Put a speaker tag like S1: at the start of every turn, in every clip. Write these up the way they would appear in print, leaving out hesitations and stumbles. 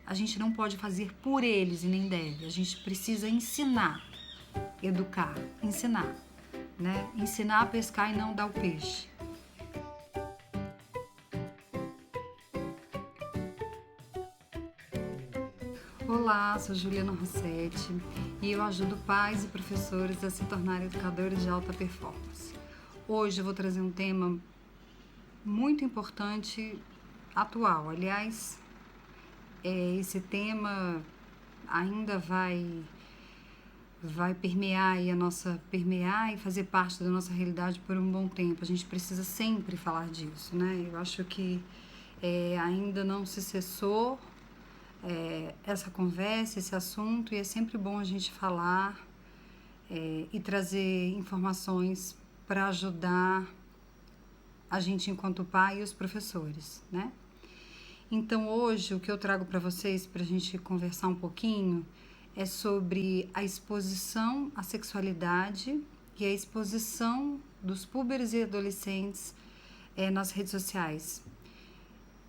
S1: a gente não pode fazer por eles e nem deve. A gente precisa ensinar, educar, ensinar, né? Ensinar a pescar e não dar o peixe. Olá, sou Juliana Rossetti e eu ajudo pais e professores a se tornarem educadores de alta performance. Hoje eu vou trazer um tema muito importante, atual. Aliás, esse tema ainda vai permear e fazer parte da nossa realidade por um bom tempo. A gente precisa sempre falar disso, né? Eu acho que ainda não se cessou essa conversa, esse assunto, e é sempre bom a gente falar e trazer informações para ajudar a gente enquanto pai e os professores, né? Então hoje o que eu trago para vocês, para a gente conversar um pouquinho, é sobre a exposição à sexualidade e a exposição dos púberes e adolescentes nas redes sociais,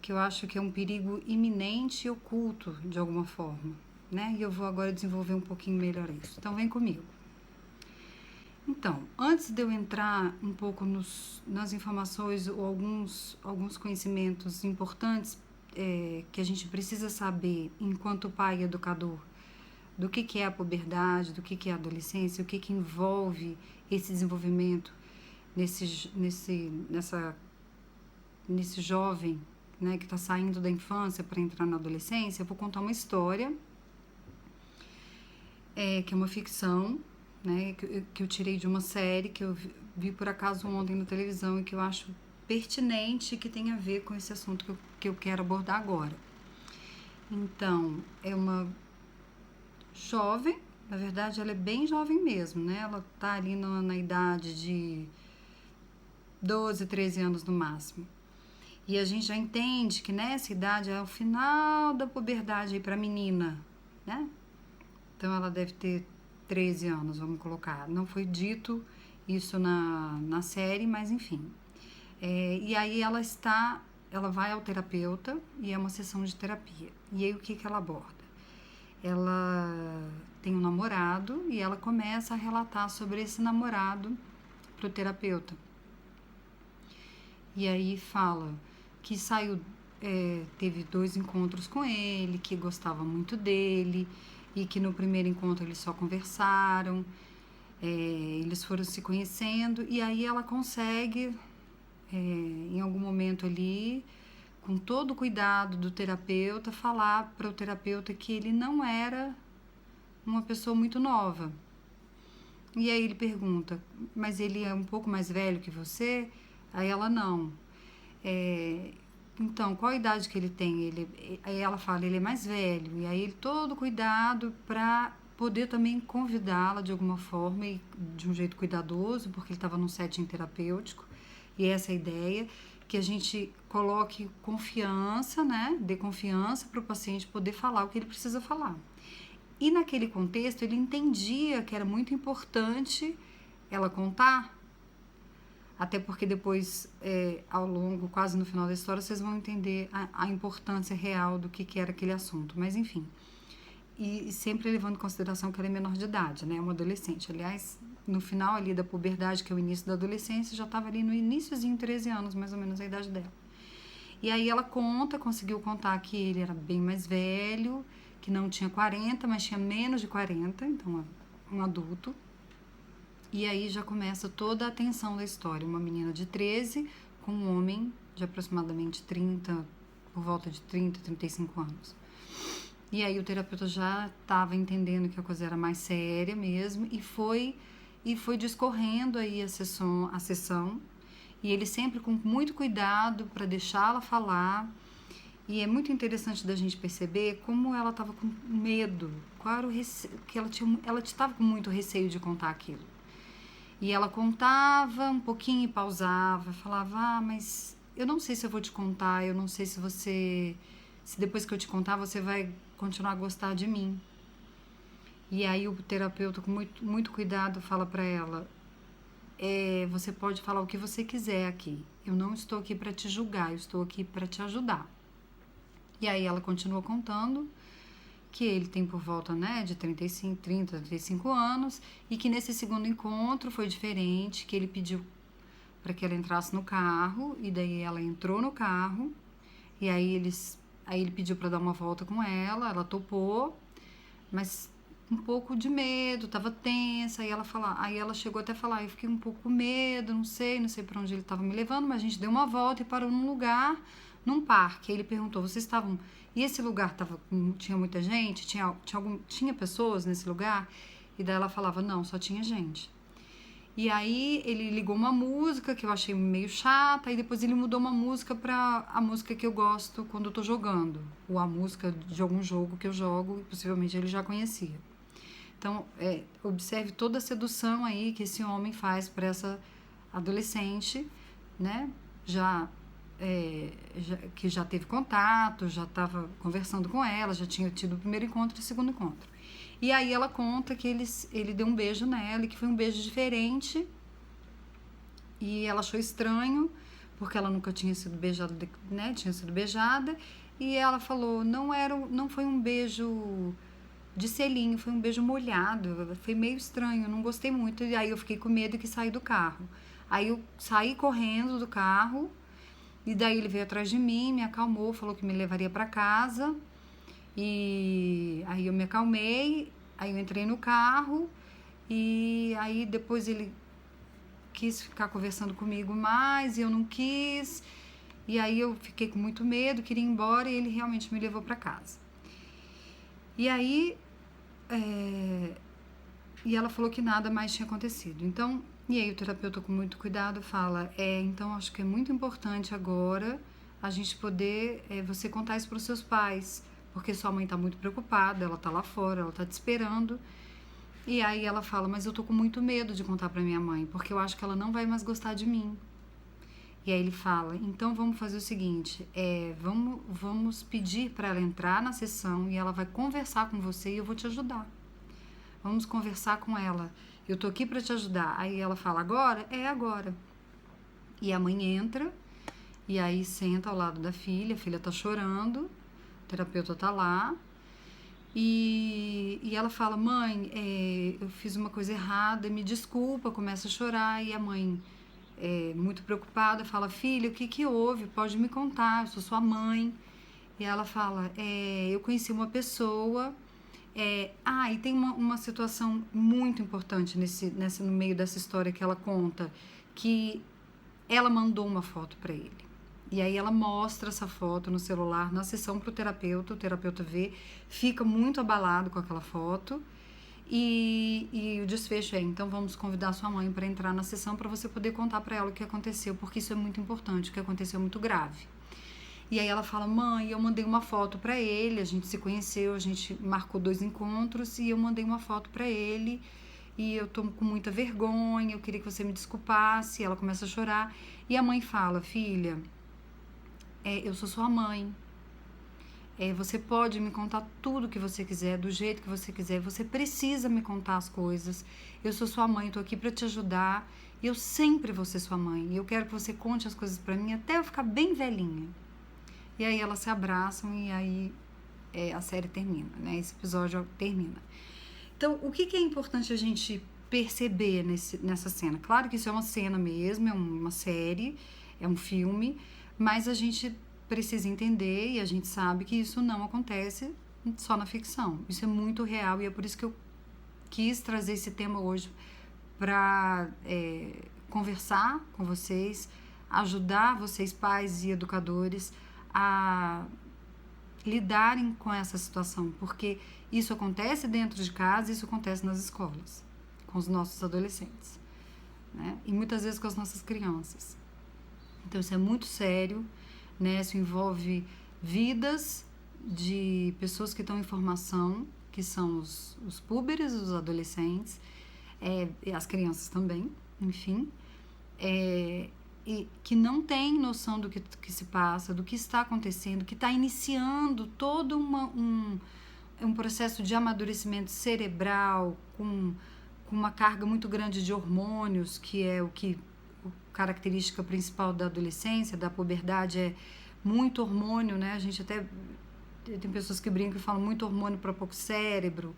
S1: que eu acho que é um perigo iminente e oculto de alguma forma, né? E eu vou agora desenvolver um pouquinho melhor isso. Então vem comigo. Então, antes de eu entrar um pouco nas informações ou alguns conhecimentos importantes que a gente precisa saber enquanto pai e educador, do que é a puberdade, do que é a adolescência, o que envolve esse desenvolvimento nesse jovem, né, que está saindo da infância para entrar na adolescência. Eu vou contar uma história que é uma ficção, né, que eu tirei de uma série que eu vi por acaso ontem na televisão e que eu acho pertinente e que tem a ver com esse assunto que eu quero abordar agora. Então, é uma jovem, na verdade ela é bem jovem mesmo, né? Ela tá ali na idade de 12, 13 anos no máximo. E a gente já entende que nessa idade é o final da puberdade aí pra menina, né? Então ela deve ter 13 anos, vamos colocar. Não foi dito isso na série, mas enfim. E aí ela vai ao terapeuta e é uma sessão de terapia. E aí o que ela aborda? Ela tem um namorado e ela começa a relatar sobre esse namorado pro terapeuta. E aí fala que teve 2 encontros com ele, que gostava muito dele e que no primeiro encontro eles só conversaram, eles foram se conhecendo e aí ela consegue, em algum momento ali, com todo o cuidado do terapeuta, falar para o terapeuta que ele não era uma pessoa muito nova. E aí ele pergunta, mas ele é um pouco mais velho que você? Aí ela, não. Então, qual a idade que ele tem? Aí ela fala, ele é mais velho. E aí ele todo cuidado para poder também convidá-la de alguma forma e de um jeito cuidadoso, porque ele estava num setting terapêutico. E essa é a ideia, que a gente coloque confiança, né? Dê confiança para o paciente poder falar o que ele precisa falar. E naquele contexto ele entendia que era muito importante ela contar, até porque depois, ao longo, quase no final da história, vocês vão entender a importância real do que era aquele assunto. Mas enfim, e sempre levando em consideração que ela é menor de idade, né? É uma adolescente. Aliás, no final ali da puberdade, que é o início da adolescência, já estava ali no iniciozinho, 13 anos, mais ou menos a idade dela. E aí ela conseguiu contar que ele era bem mais velho, que não tinha 40, mas tinha menos de 40, então um adulto. E aí já começa toda a tensão da história. Uma menina de 13 com um homem de aproximadamente 30, por volta de 30, 35 anos. E aí o terapeuta já estava entendendo que a coisa era mais séria mesmo e foi discorrendo aí a sessão. E ele sempre com muito cuidado para deixá-la falar. E é muito interessante da gente perceber como ela estava com medo, qual era o receio, que ela estava com muito receio de contar aquilo. E ela contava um pouquinho e pausava, falava, mas eu não sei se eu vou te contar, eu não sei se depois que eu te contar você vai continuar a gostar de mim. E aí o terapeuta com muito, muito cuidado fala para ela, você pode falar o que você quiser aqui, eu não estou aqui para te julgar, eu estou aqui para te ajudar. E aí ela continua contando que ele tem por volta, né, de 35 anos, e que nesse segundo encontro foi diferente, que ele pediu para que ela entrasse no carro, e daí ela entrou no carro, e aí ele pediu para dar uma volta com ela topou, mas um pouco de medo, tava tensa, aí ela chegou até a falar, eu fiquei um pouco com medo, não sei para onde ele estava me levando, mas a gente deu uma volta e parou num lugar, num parque. Aí ele perguntou, vocês estavam... E esse lugar tinha muita gente? Tinha pessoas nesse lugar? E daí ela falava, não, só tinha gente. E aí ele ligou uma música que eu achei meio chata, e depois ele mudou uma música para a música que eu gosto quando eu tô jogando, ou a música de algum jogo que eu jogo, e possivelmente ele já conhecia. Então, observe toda a sedução aí que esse homem faz para essa adolescente, né? Que já teve contato, já estava conversando com ela, já tinha tido o primeiro encontro e o segundo encontro. E aí ela conta que ele deu um beijo nela e que foi um beijo diferente, e ela achou estranho, porque ela nunca tinha sido beijada, né? Tinha sido beijada, e ela falou, não foi um beijo de selinho, foi um beijo molhado, foi meio estranho, não gostei muito, e aí eu fiquei com medo e que saí do carro. Aí eu saí correndo do carro, e daí ele veio atrás de mim, me acalmou, falou que me levaria para casa, e aí eu me acalmei, aí eu entrei no carro, e aí depois ele quis ficar conversando comigo mais, e eu não quis, e aí eu fiquei com muito medo, queria ir embora, e ele realmente me levou para casa. E aí, e ela falou que nada mais tinha acontecido. Então, e aí o terapeuta com muito cuidado fala, então acho que é muito importante agora a gente poder, você contar isso para os seus pais, porque sua mãe está muito preocupada, ela está lá fora, ela está te esperando. E aí ela fala, mas eu tô com muito medo de contar para minha mãe, porque eu acho que ela não vai mais gostar de mim. E aí ele fala, então vamos fazer o seguinte, vamos pedir para ela entrar na sessão e ela vai conversar com você e eu vou te ajudar. Vamos conversar com ela. Eu tô aqui para te ajudar. Aí ela fala, agora? É agora. E a mãe entra, e aí senta ao lado da filha, a filha tá chorando, o terapeuta tá lá, e ela fala, mãe, eu fiz uma coisa errada, me desculpa, começa a chorar, e a mãe, muito preocupada, fala, filha, o que houve? Pode me contar, eu sou sua mãe. E ela fala, eu conheci uma pessoa... e tem uma situação muito importante no meio dessa história que ela conta, que ela mandou uma foto para ele. E aí ela mostra essa foto no celular, na sessão pro terapeuta, o terapeuta vê, fica muito abalado com aquela foto, e o desfecho então vamos convidar sua mãe para entrar na sessão para você poder contar para ela o que aconteceu, porque isso é muito importante, o que aconteceu é muito grave. E aí ela fala, mãe, eu mandei uma foto para ele, a gente se conheceu, a gente marcou 2 encontros e eu mandei uma foto para ele e eu tô com muita vergonha, eu queria que você me desculpasse. E ela começa a chorar e a mãe fala, filha, eu sou sua mãe, você pode me contar tudo que você quiser, do jeito que você quiser, você precisa me contar as coisas, eu sou sua mãe, tô aqui para te ajudar, e eu sempre vou ser sua mãe, e eu quero que você conte as coisas para mim até eu ficar bem velhinha. E aí elas se abraçam e aí a série termina, né? Esse episódio termina. Então, o que é importante a gente perceber nessa cena? Claro que isso é uma cena mesmo, é uma série, é um filme, mas a gente precisa entender e a gente sabe que isso não acontece só na ficção. Isso é muito real e é por isso que eu quis trazer esse tema hoje para conversar com vocês, ajudar vocês, pais e educadores, a lidarem com essa situação, porque isso acontece dentro de casa, isso acontece nas escolas, com os nossos adolescentes, né? E muitas vezes com as nossas crianças. Então isso é muito sério, né? Isso envolve vidas de pessoas que estão em formação, que são os púberes, os adolescentes, e as crianças também, enfim, e que não tem noção do que se passa, do que está acontecendo, que está iniciando todo um processo de amadurecimento cerebral, com uma carga muito grande de hormônios, que é a característica principal da adolescência, da puberdade, é muito hormônio, né? A gente até tem pessoas que brincam e falam muito hormônio para pouco cérebro,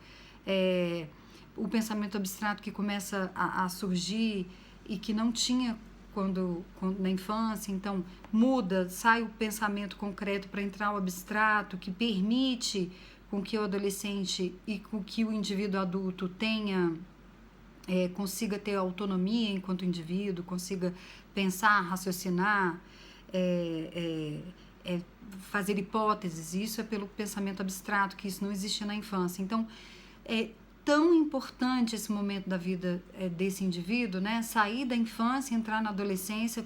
S1: o pensamento abstrato que começa a surgir e que não tinha quando na infância, então muda, sai o pensamento concreto para entrar o abstrato, que permite com que o adolescente e com que o indivíduo adulto consiga ter autonomia enquanto indivíduo, consiga pensar, raciocinar, fazer hipóteses. Isso é pelo pensamento abstrato, que isso não existia na infância. Então, é tão importante esse momento da vida desse indivíduo, né? Sair da infância, entrar na adolescência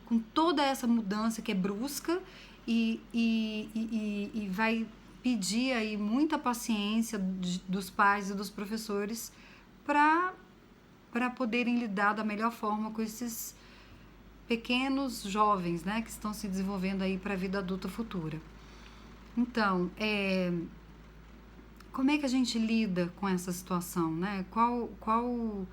S1: com toda essa mudança que é brusca e vai pedir aí muita paciência dos pais e dos professores para poderem lidar da melhor forma com esses pequenos jovens, né, que estão se desenvolvendo aí para a vida adulta futura. Então, como é que a gente lida com essa situação, né? Qual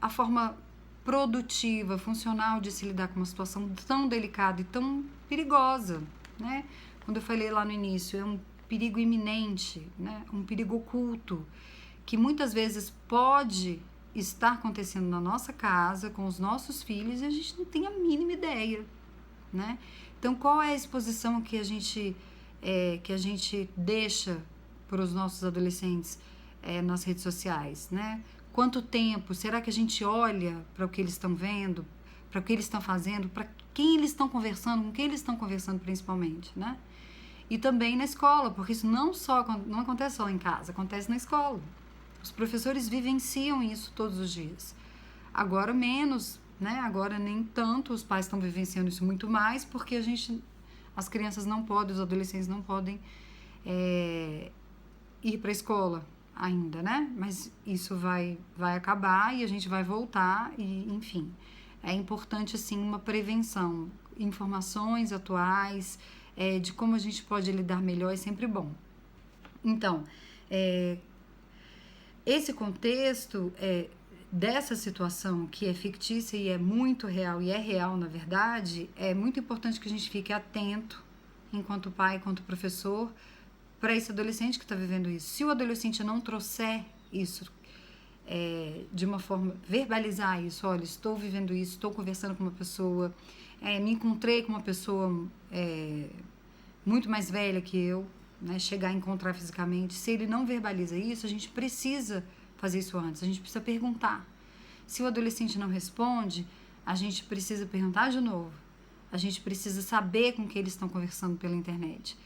S1: a forma produtiva, funcional de se lidar com uma situação tão delicada e tão perigosa, né? Quando eu falei lá no início, é um perigo iminente, né? Um perigo oculto, que muitas vezes pode estar acontecendo na nossa casa, com os nossos filhos, e a gente não tem a mínima ideia, né? Então, qual é a exposição que a gente deixa para os nossos adolescentes nas redes sociais, né? Quanto tempo? Será que a gente olha para o que eles estão vendo, para o que eles estão fazendo, para quem eles estão conversando, com quem eles estão conversando principalmente, né? E também na escola, porque isso não acontece só em casa, acontece na escola. Os professores vivenciam isso todos os dias. Agora menos, né? Agora nem tanto, os pais estão vivenciando isso muito mais, porque as crianças não podem, os adolescentes não podem ir para a escola ainda, né? Mas isso vai acabar e a gente vai voltar e, enfim, é importante, assim, uma prevenção, informações atuais, de como a gente pode lidar melhor é sempre bom. Então, esse contexto dessa situação que é fictícia e é muito real, e é real na verdade, é muito importante que a gente fique atento, enquanto pai, enquanto professor, para esse adolescente que está vivendo isso. Se o adolescente não trouxer isso de uma forma, verbalizar isso, olha, estou vivendo isso, estou conversando com uma pessoa, me encontrei com uma pessoa muito mais velha que eu, né, chegar a encontrar fisicamente, se ele não verbaliza isso, a gente precisa fazer isso antes, a gente precisa perguntar. Se o adolescente não responde, a gente precisa perguntar de novo, a gente precisa saber com quem eles estão conversando pela internet.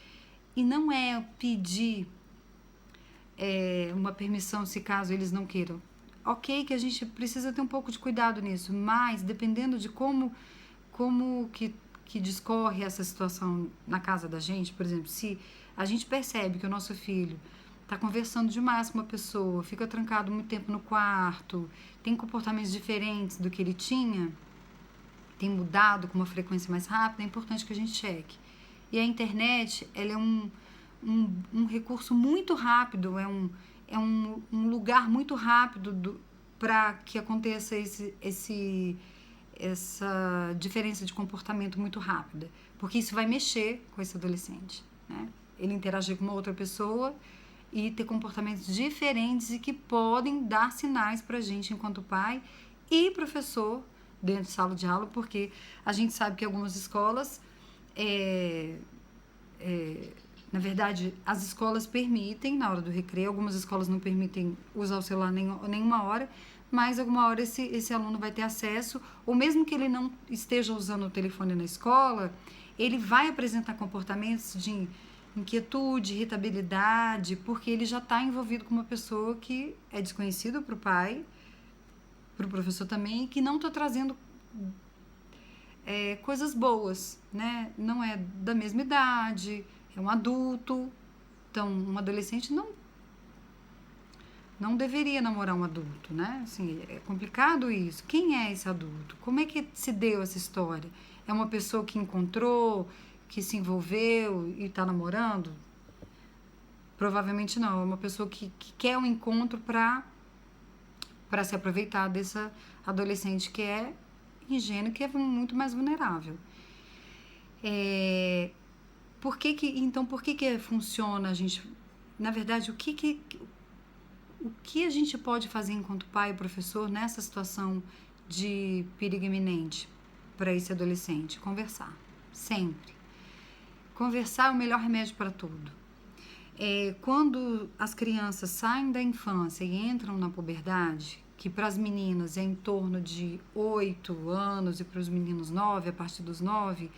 S1: E não é pedir uma permissão se caso eles não queiram. Ok, que a gente precisa ter um pouco de cuidado nisso, mas dependendo de como que discorre essa situação na casa da gente, por exemplo, se a gente percebe que o nosso filho está conversando demais com uma pessoa, fica trancado muito tempo no quarto, tem comportamentos diferentes do que ele tinha, tem mudado com uma frequência mais rápida, é importante que a gente cheque. E a internet, ela é um recurso muito rápido, é um lugar muito rápido para que aconteça essa diferença de comportamento muito rápida, porque isso vai mexer com esse adolescente, né? Ele interagir com uma outra pessoa e ter comportamentos diferentes e que podem dar sinais para a gente enquanto pai e professor dentro de sala de aula, porque a gente sabe que algumas escolas na verdade, as escolas permitem na hora do recreio, algumas escolas não permitem usar o celular nenhuma hora, mas alguma hora esse aluno vai ter acesso, ou mesmo que ele não esteja usando o telefone na escola, ele vai apresentar comportamentos de inquietude, irritabilidade, porque ele já está envolvido com uma pessoa que é desconhecida para o pai, para o professor também, e que não está trazendo coisas boas, né? Não é da mesma idade, é um adulto, então um adolescente não deveria namorar um adulto, né? Assim, é complicado isso. Quem é esse adulto? Como é que se deu essa história? É uma pessoa que encontrou, que se envolveu e está namorando? Provavelmente não. É uma pessoa que quer um encontro para se aproveitar dessa adolescente que é ingênuo, que é muito mais vulnerável. Então, por que funciona a gente... Na verdade, o que a gente pode fazer enquanto pai e professor nessa situação de perigo iminente para esse adolescente? Conversar, sempre. Conversar é o melhor remédio para tudo. Quando as crianças saem da infância e entram na puberdade, que para as meninas é em torno de 8 anos e para os meninos 9, a partir dos 9,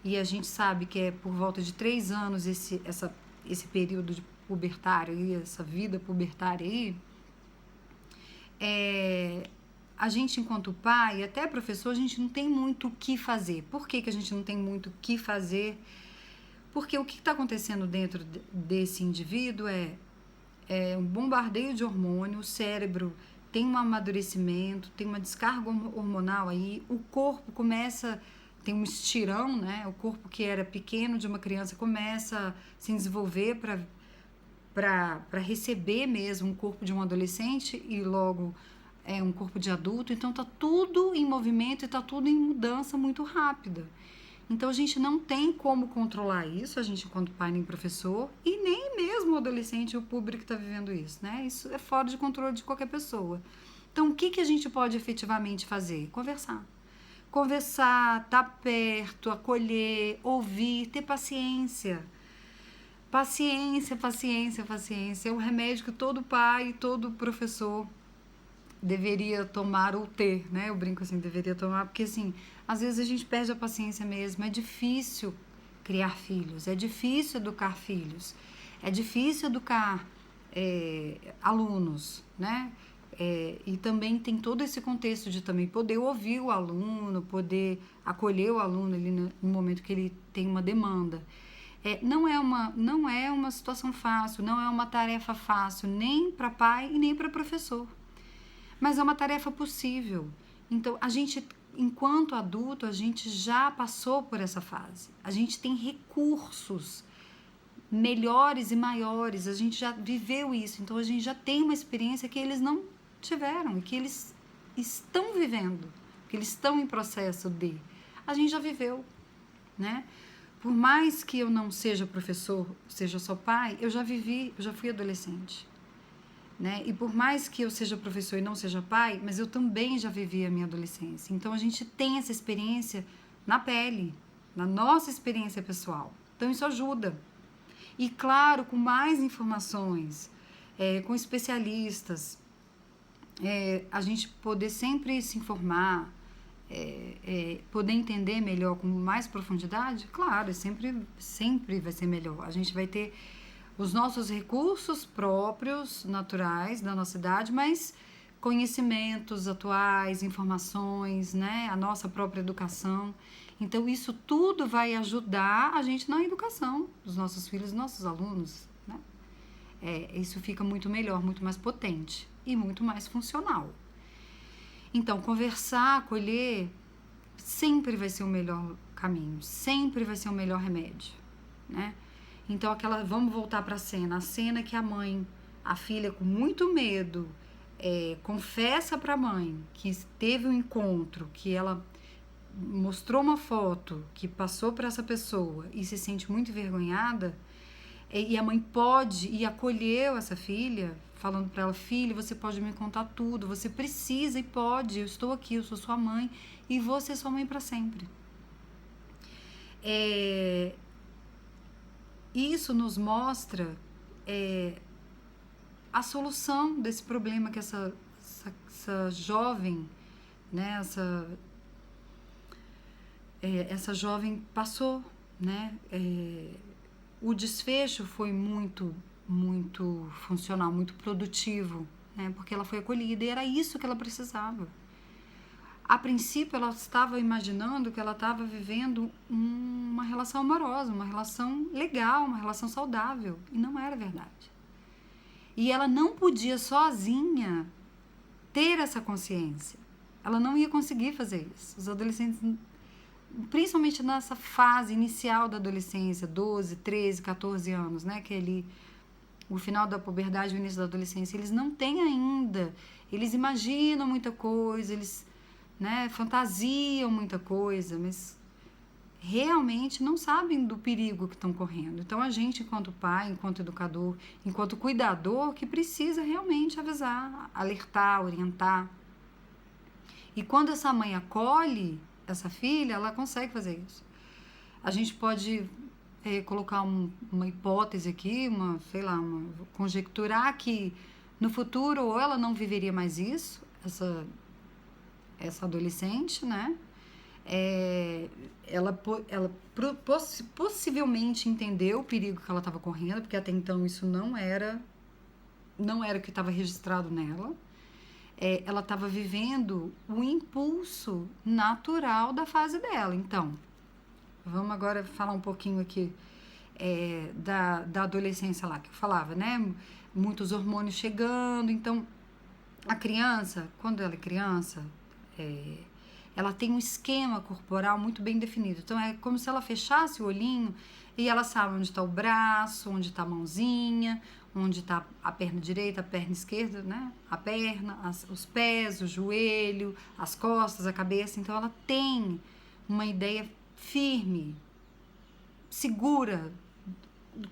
S1: e a gente sabe que é por volta de 3 anos esse período de pubertário aí, essa vida pubertária aí, a gente enquanto pai, até professor, a gente não tem muito o que fazer. Por que a gente não tem muito o que fazer? Porque o que está acontecendo dentro desse indivíduo é um bombardeio de hormônio, o cérebro tem um amadurecimento, tem uma descarga hormonal aí, o corpo tem um estirão, né? O corpo que era pequeno de uma criança começa a se desenvolver para receber mesmo um corpo de um adolescente e logo um corpo de adulto. Então tá tudo em movimento e tá tudo em mudança muito rápida. Então a gente não tem como controlar isso, a gente enquanto pai nem professor, e nem mesmo o adolescente e o público que está vivendo isso, né? Isso é fora de controle de qualquer pessoa. Então o que a gente pode efetivamente fazer? Conversar. Conversar, estar perto, acolher, ouvir, ter paciência. Paciência, paciência, paciência. É um remédio que todo pai e todo professor deveria tomar ou ter, né? Eu brinco assim, deveria tomar, porque assim, às vezes a gente perde a paciência mesmo. É difícil criar filhos, é difícil educar filhos, é difícil educar alunos, né? E também tem todo esse contexto de também poder ouvir o aluno, poder acolher o aluno ali no momento que ele tem uma demanda. Não é uma situação fácil, não é uma tarefa fácil, nem para pai e nem para professor. Mas é uma tarefa possível. Então, a gente, enquanto adulto, a gente já passou por essa fase. A gente tem recursos melhores e maiores, a gente já viveu isso. Então, a gente já tem uma experiência que eles não tiveram e que eles estão vivendo, que eles estão em processo de. A gente já viveu, né? Por mais que eu não seja professor, seja só pai, eu já fui adolescente. Né? E por mais que eu seja professor e não seja pai, mas eu também já vivi a minha adolescência. Então, a gente tem essa experiência na pele, na nossa experiência pessoal. Então, isso ajuda. E, claro, com mais informações, com especialistas, a gente poder sempre se informar, poder entender melhor com mais profundidade, claro, sempre vai ser melhor. A gente vai ter os nossos recursos próprios, naturais da nossa idade, mas conhecimentos atuais, informações, né? A nossa própria educação. Então, isso tudo vai ajudar a gente na educação dos nossos filhos, dos nossos alunos, né? Isso fica muito melhor, muito mais potente e muito mais funcional. Então, conversar, acolher, sempre vai ser o melhor caminho, sempre vai ser o melhor remédio, né? Então, vamos voltar para a cena que a filha com muito medo, confessa para a mãe que teve um encontro, que ela mostrou uma foto que passou para essa pessoa e se sente muito envergonhada, e a mãe acolheu essa filha, falando para ela: filha, você pode me contar tudo, você precisa e pode, eu estou aqui, eu sou sua mãe e vou ser sua mãe para sempre. Isso nos mostra a solução desse problema que essa jovem, né, essa jovem passou, né? O desfecho foi muito, muito funcional, muito produtivo, né? Porque ela foi acolhida e era isso que ela precisava. A princípio, ela estava imaginando que ela estava vivendo uma relação amorosa, uma relação legal, uma relação saudável. E não era verdade. E ela não podia sozinha ter essa consciência. Ela não ia conseguir fazer isso. Os adolescentes, principalmente nessa fase inicial da adolescência, 12, 13, 14 anos, né? Que é o final da puberdade, o início da adolescência, eles não têm ainda. Eles imaginam muita coisa, eles... né, fantasiam muita coisa, mas realmente não sabem do perigo que estão correndo. Então, a gente, enquanto pai, enquanto educador, enquanto cuidador, que precisa realmente avisar, alertar, orientar. E quando essa mãe acolhe essa filha, ela consegue fazer isso. A gente pode colocar uma hipótese aqui, sei lá, conjecturar que no futuro ou ela não viveria mais isso, essa adolescente, né? Ela possivelmente entendeu o perigo que ela estava correndo, porque até então isso não era o que estava registrado nela. Ela estava vivendo o impulso natural da fase dela. Então, vamos agora falar um pouquinho aqui da adolescência lá, que eu falava, né? Muitos hormônios chegando. Então, a criança, quando ela é criança, ela tem um esquema corporal muito bem definido. Então, é como se ela fechasse o olhinho e ela sabe onde está o braço, onde está a mãozinha, onde está a perna direita, a perna esquerda, né? A perna, os pés, o joelho, as costas, a cabeça. Então, ela tem uma ideia firme, segura,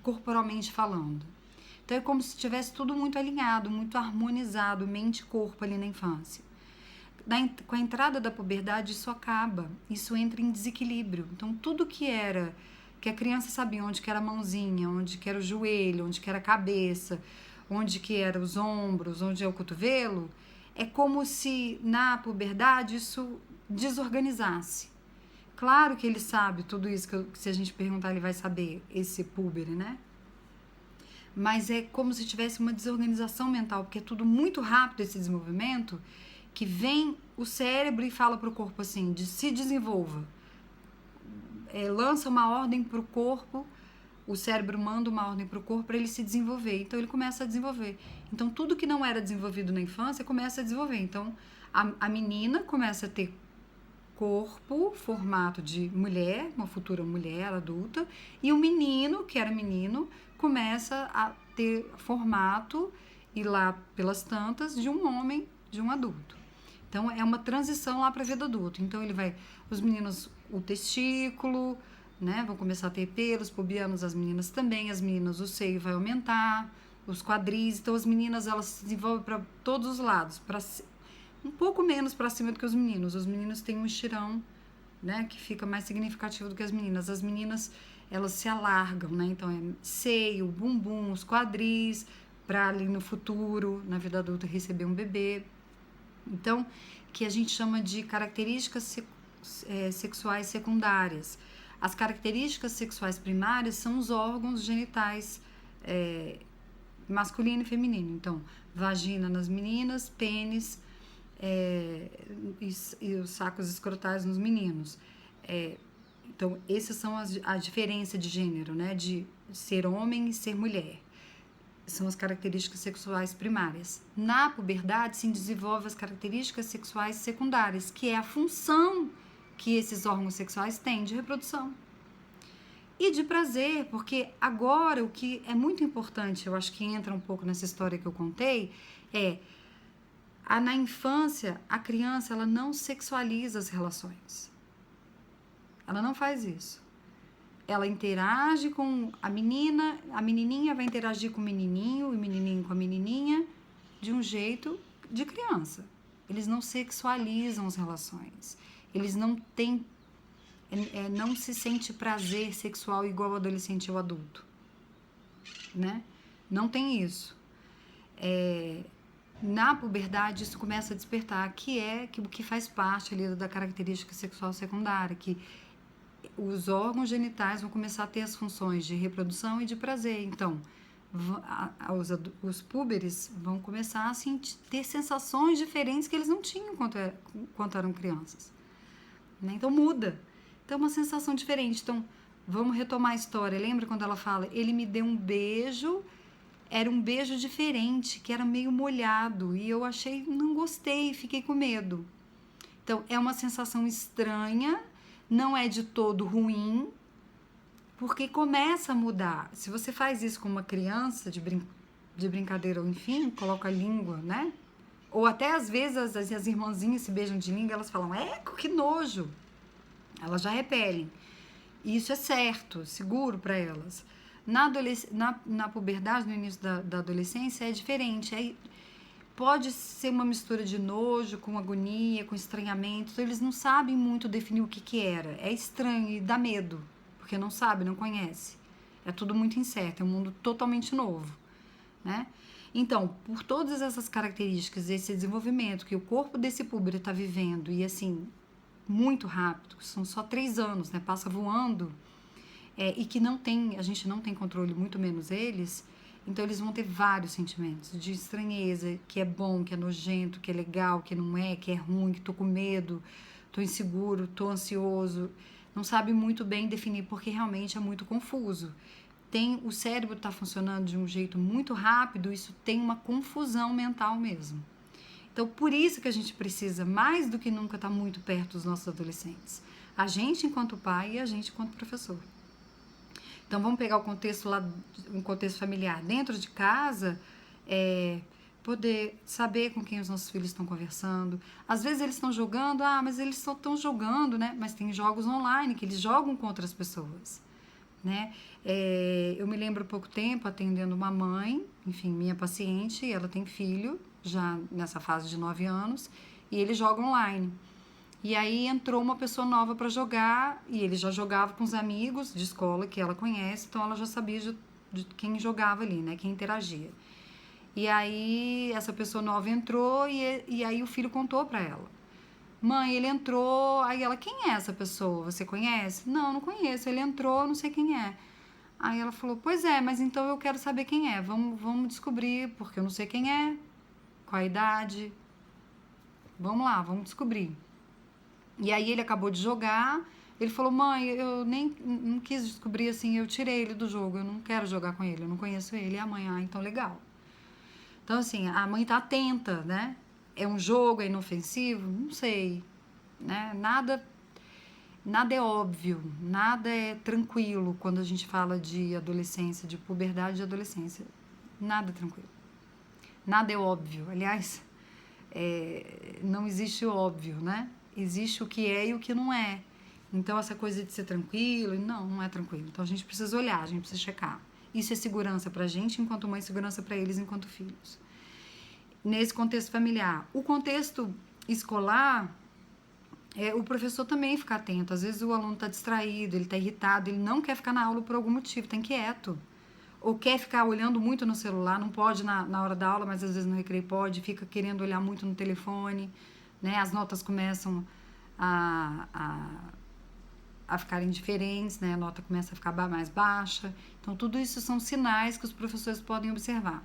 S1: corporalmente falando. Então, é como se tivesse tudo muito alinhado, muito harmonizado, mente e corpo ali na infância. Com a entrada da puberdade, isso acaba, isso entra em desequilíbrio. Então, tudo que a criança sabia onde que era a mãozinha, onde que era o joelho, onde que era a cabeça, onde que era os ombros, onde é o cotovelo, é como se na puberdade isso desorganizasse. Claro que ele sabe tudo isso, que se a gente perguntar ele vai saber, esse puber, né? Mas é como se tivesse uma desorganização mental, porque é tudo muito rápido esse desenvolvimento, que vem o cérebro e fala para o corpo assim, se desenvolva. Lança uma ordem para o corpo, o cérebro manda uma ordem para o corpo para ele se desenvolver. Então, ele começa a desenvolver. Então, tudo que não era desenvolvido na infância começa a desenvolver. Então, a menina começa a ter corpo, formato de mulher, uma futura mulher adulta, e o menino, que era menino, começa a ter formato, e lá pelas tantas, de um homem, de um adulto. Então, é uma transição lá para a vida adulta. Então, os meninos, o testículo, né, vão começar a ter pelos pubianos, as meninas também, as meninas, o seio vai aumentar, os quadris. Então, as meninas, elas se desenvolvem para todos os lados, um pouco menos para cima do que os meninos. Os meninos têm um estirão, né, que fica mais significativo do que as meninas. As meninas, elas se alargam, né? Então, é seio, bumbum, os quadris, para ali no futuro, na vida adulta, receber um bebê. Então, que a gente chama de características sexuais secundárias. As características sexuais primárias são os órgãos genitais masculino e feminino. Então, vagina nas meninas, pênis e os sacos escrotais nos meninos. Então, essas são a diferença de gênero, né? De ser homem e ser mulher. São as características sexuais primárias. Na puberdade se desenvolvem as características sexuais secundárias, que é a função que esses órgãos sexuais têm de reprodução. E de prazer, porque agora o que é muito importante, eu acho que entra um pouco nessa história que eu contei, na infância, a criança ela não sexualiza as relações. Ela não faz isso. Ela interage com a menininha vai interagir com o menininho com a menininha, de um jeito de criança. Eles não sexualizam as relações. Eles não têm, não se sente prazer sexual igual o adolescente ou o adulto, né? Não tem isso. Na puberdade, isso começa a despertar, que faz parte ali da característica sexual secundária, que os órgãos genitais vão começar a ter as funções de reprodução e de prazer. Então, os púberes vão começar a ter sensações diferentes que eles não tinham quando eram crianças. Né? Então, muda. Então, é uma sensação diferente. Então, vamos retomar a história. Lembra quando ela fala, ele me deu um beijo, era um beijo diferente, que era meio molhado, e eu não gostei, fiquei com medo. Então, é uma sensação estranha, não é de todo ruim, porque começa a mudar. Se você faz isso com uma criança de brincadeira, ou enfim, coloca a língua, né? Ou até às vezes as irmãzinhas se beijam de língua, elas falam, que nojo. Elas já repelem. E isso é certo, seguro para elas. Na puberdade, no início da adolescência, é diferente. Pode ser uma mistura de nojo, com agonia, com estranhamento. Então, eles não sabem muito definir o que era. É estranho e dá medo, porque não sabe, não conhece. É tudo muito incerto, é um mundo totalmente novo, né? Então, por todas essas características, esse desenvolvimento que o corpo desse púber está vivendo, e assim, muito rápido, são só 3 anos, né? Passa voando, e que a gente não tem controle, muito menos eles. Então, eles vão ter vários sentimentos de estranheza, que é bom, que é nojento, que é legal, que não é, que é ruim, que tô com medo, tô inseguro, tô ansioso. Não sabe muito bem definir, porque realmente é muito confuso. O cérebro está funcionando de um jeito muito rápido, isso tem uma confusão mental mesmo. Então, por isso que a gente precisa, mais do que nunca, estar muito perto dos nossos adolescentes. A gente enquanto pai e a gente enquanto professor. Então, vamos pegar o contexto lá, um contexto familiar. Dentro de casa, poder saber com quem os nossos filhos estão conversando. Às vezes eles estão jogando, mas eles só estão jogando, né? Mas tem jogos online que eles jogam com outras pessoas, né? Eu me lembro há pouco tempo atendendo uma mãe, enfim, minha paciente, ela tem filho, já nessa fase de 9 anos, e ele joga online. E aí entrou uma pessoa nova para jogar, e ele já jogava com os amigos de escola que ela conhece, então ela já sabia de quem jogava ali, né, quem interagia. E aí essa pessoa nova entrou e aí o filho contou para ela. Mãe, ele entrou, aí ela, quem é essa pessoa? Você conhece? Não, não conheço, ele entrou, não sei quem é. Aí ela falou, pois é, mas então eu quero saber quem é, vamos descobrir, porque eu não sei quem é, qual a idade, vamos lá, vamos descobrir. E aí ele acabou de jogar, ele falou, mãe, eu nem não quis descobrir assim, eu tirei ele do jogo, eu não quero jogar com ele, eu não conheço ele. E a mãe, então legal. Então assim, a mãe tá atenta, né? É um jogo, é inofensivo? Não sei, né? Nada é óbvio, nada é tranquilo quando a gente fala de adolescência, de puberdade e adolescência. Nada é tranquilo. Nada é óbvio. Aliás, não existe o óbvio, né? Existe o que é e o que não é. Então, essa coisa de ser tranquilo, não é tranquilo. Então, a gente precisa olhar, a gente precisa checar. Isso é segurança pra gente enquanto mãe, segurança pra eles enquanto filhos. Nesse contexto familiar. O contexto escolar, o professor também fica atento. Às vezes o aluno está distraído, ele está irritado, ele não quer ficar na aula por algum motivo, está inquieto. Ou quer ficar olhando muito no celular, não pode na hora da aula, mas às vezes no recreio pode, fica querendo olhar muito no telefone, né? As notas começam a ficarem diferentes, né? A nota começa a ficar mais baixa. Então, tudo isso são sinais que os professores podem observar.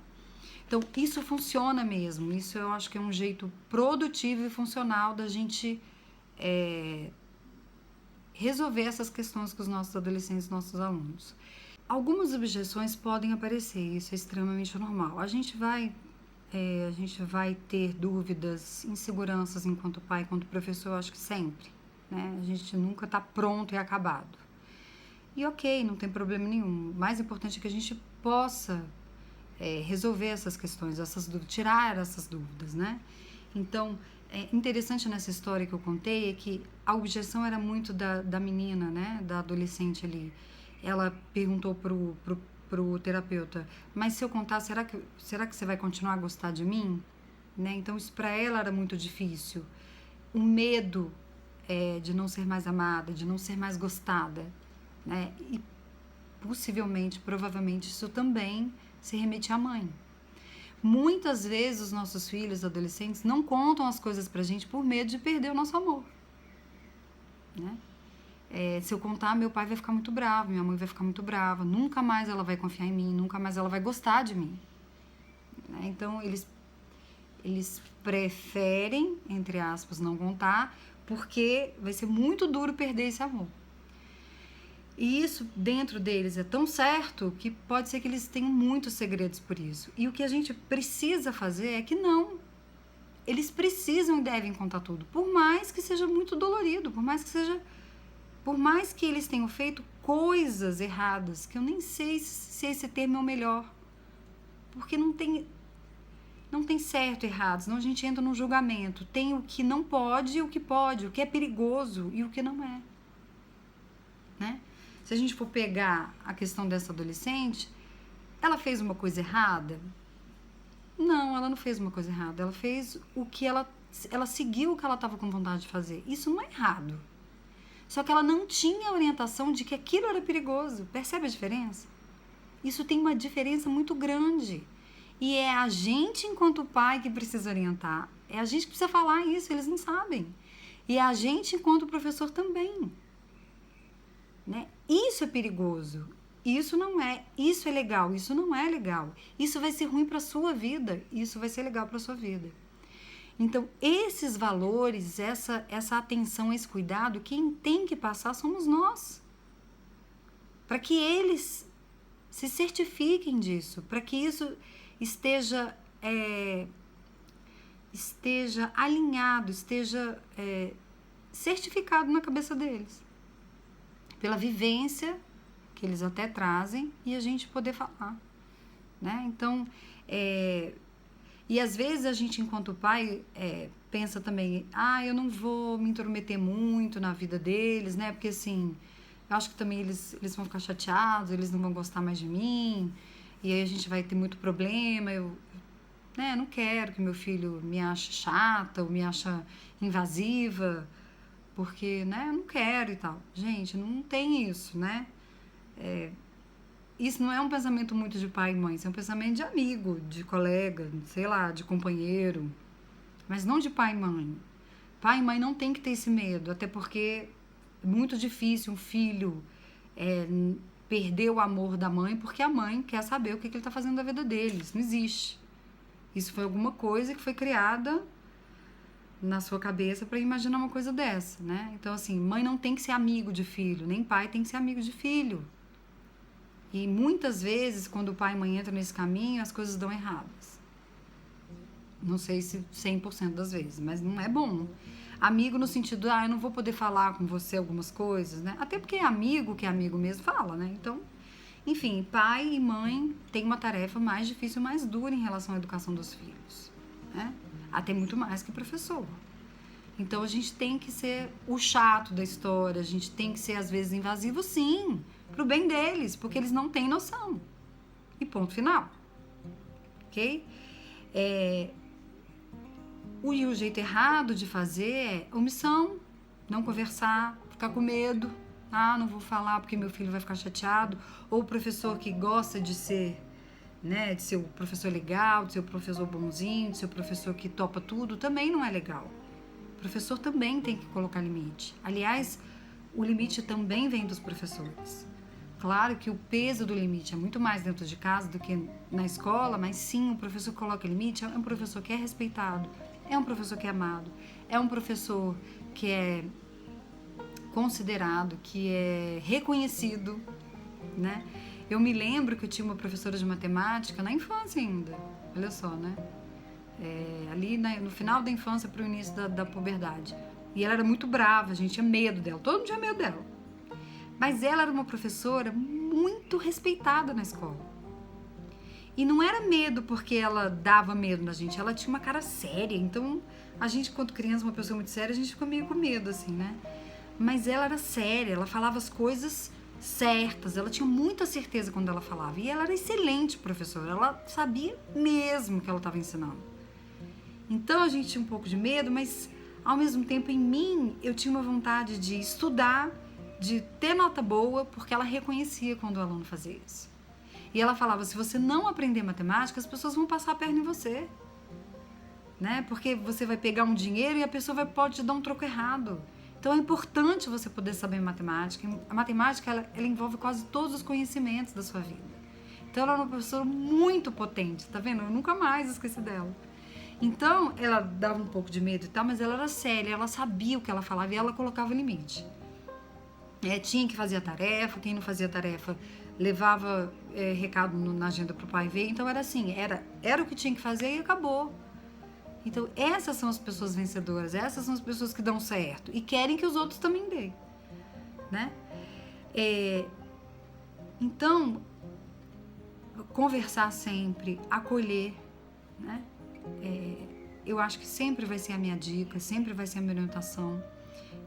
S1: Então, isso funciona mesmo. Isso eu acho que é um jeito produtivo e funcional da gente resolver essas questões com os nossos adolescentes, nossos alunos. Algumas objeções podem aparecer, isso é extremamente normal. A gente vai ter dúvidas, inseguranças enquanto pai, enquanto professor, eu acho que sempre, né? A gente nunca está pronto e acabado. E ok, não tem problema nenhum. O mais importante é que a gente possa resolver essas questões, essas dúvidas, tirar essas dúvidas, né? Então, interessante nessa história que eu contei é que a objeção era muito da menina, né? Da adolescente ali. Ela perguntou pro terapeuta, mas se eu contar, será que você vai continuar a gostar de mim? Né? Então, isso para ela era muito difícil. O medo de não ser mais amada, de não ser mais gostada, né? E possivelmente, provavelmente, isso também se remete à mãe. Muitas vezes os nossos filhos, adolescentes, não contam as coisas pra gente por medo de perder o nosso amor, né? Se eu contar, meu pai vai ficar muito bravo, minha mãe vai ficar muito brava, nunca mais ela vai confiar em mim, nunca mais ela vai gostar de mim, né? Então, eles preferem, entre aspas, não contar, porque vai ser muito duro perder esse amor. E isso dentro deles é tão certo que pode ser que eles tenham muitos segredos por isso. E o que a gente precisa fazer é que não. Eles precisam e devem contar tudo, por mais que seja muito dolorido, por mais que eles tenham feito coisas erradas, que eu nem sei se esse termo é o melhor. Porque não tem certo e errado, senão a gente entra num julgamento. Tem o que não pode e o que pode, o que é perigoso e o que não é, né? Se a gente for pegar a questão dessa adolescente, ela fez uma coisa errada? Não, ela não fez uma coisa errada. Ela fez o que ela seguiu o que ela estava com vontade de fazer. Isso não é errado. Só que ela não tinha orientação de que aquilo era perigoso. Percebe a diferença? Isso tem uma diferença muito grande. E é a gente, enquanto pai, que precisa orientar. É a gente que precisa falar isso, eles não sabem. E é a gente, enquanto professor, também. Né? Isso é perigoso. Isso não é. Isso é legal. Isso não é legal. Isso vai ser ruim para a sua vida. Isso vai ser legal para a sua vida. Então, esses valores, essa atenção, esse cuidado, quem tem que passar somos nós. Para que eles se certifiquem disso. Para que isso esteja alinhado, esteja certificado na cabeça deles. Pela vivência que eles até trazem e a gente poder falar. Né? Então, e às vezes a gente, enquanto pai, pensa também, eu não vou me intrometer muito na vida deles, né? Porque assim, eu acho que também eles vão ficar chateados, eles não vão gostar mais de mim, e aí a gente vai ter muito problema, eu não quero que meu filho me ache chata ou me ache invasiva, porque, eu não quero e tal. Gente, não tem isso, né? Isso não é um pensamento muito de pai e mãe, isso é um pensamento de amigo, de colega, sei lá, de companheiro, mas não de pai e mãe. Pai e mãe não tem que ter esse medo, até porque é muito difícil um filho perder o amor da mãe porque a mãe quer saber o que ele está fazendo da vida dele. Isso não existe. Isso foi alguma coisa que foi criada na sua cabeça para imaginar uma coisa dessa, né? Então, assim, mãe não tem que ser amigo de filho, nem pai tem que ser amigo de filho. E muitas vezes, quando o pai e mãe entram nesse caminho, as coisas dão erradas. Não sei se 100% das vezes, mas não é bom. Amigo no sentido, eu não vou poder falar com você algumas coisas, né? Até porque amigo, que é amigo mesmo, fala, né? Então, enfim, pai e mãe têm uma tarefa mais difícil, mais dura em relação à educação dos filhos, né? Até muito mais que professor. Então, a gente tem que ser o chato da história, a gente tem que ser, às vezes, invasivo, sim, pro bem deles, porque eles não têm noção. E ponto final. Ok? O jeito errado de fazer é omissão, não conversar, ficar com medo. Não vou falar porque meu filho vai ficar chateado. Ou o professor que gosta de ser, né, de ser o professor legal, de ser o professor bonzinho, de ser o professor que topa tudo, também não é legal. O professor também tem que colocar limite. Aliás, o limite também vem dos professores. Claro que o peso do limite é muito mais dentro de casa do que na escola, mas sim, o professor que coloca limite é um professor que é respeitado, é um professor que é amado, é um professor que é considerado, que é reconhecido, né? Eu me lembro que eu tinha uma professora de matemática na infância ainda, olha só, né? Ali no final da infância para o início da puberdade. E ela era muito brava, a gente tinha medo dela, todo mundo tinha medo dela. Mas ela era uma professora muito respeitada na escola. E não era medo porque ela dava medo na gente, ela tinha uma cara séria. Então, a gente, quando criança, uma pessoa muito séria, a gente fica meio com medo, assim, né? Mas ela era séria, ela falava as coisas certas, ela tinha muita certeza quando ela falava. E ela era excelente professora, ela sabia mesmo o que ela estava ensinando. Então, a gente tinha um pouco de medo, mas, ao mesmo tempo, em mim, eu tinha uma vontade de estudar, de ter nota boa, porque ela reconhecia quando o aluno fazia isso. E ela falava, se você não aprender matemática, as pessoas vão passar a perna em você. Né? Porque você vai pegar um dinheiro e a pessoa pode te dar um troco errado. Então é importante você poder saber matemática. A matemática, ela envolve quase todos os conhecimentos da sua vida. Então ela era uma professora muito potente, tá vendo? Eu nunca mais esqueci dela. Então ela dava um pouco de medo e tal, mas ela era séria, ela sabia o que ela falava e ela colocava limite. Tinha que fazer a tarefa, quem não fazia a tarefa levava recado na agenda para o pai ver. Então era assim, era o que tinha que fazer e acabou. Então essas são as pessoas vencedoras, essas são as pessoas que dão certo e querem que os outros também deem, né? Então, conversar sempre, acolher, né? Eu acho que sempre vai ser a minha dica, sempre vai ser a minha orientação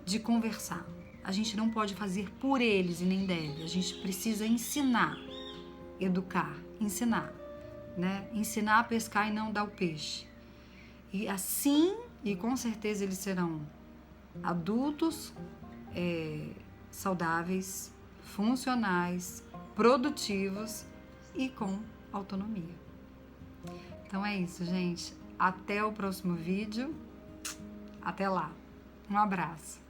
S1: de conversar. a gente não pode fazer por eles e nem deve. A gente precisa ensinar, educar, ensinar, né? Ensinar a pescar e não dar o peixe. E assim, e com certeza eles serão adultos saudáveis, funcionais, produtivos e com autonomia. Então é isso, gente. Até o próximo vídeo. Até lá. Um abraço.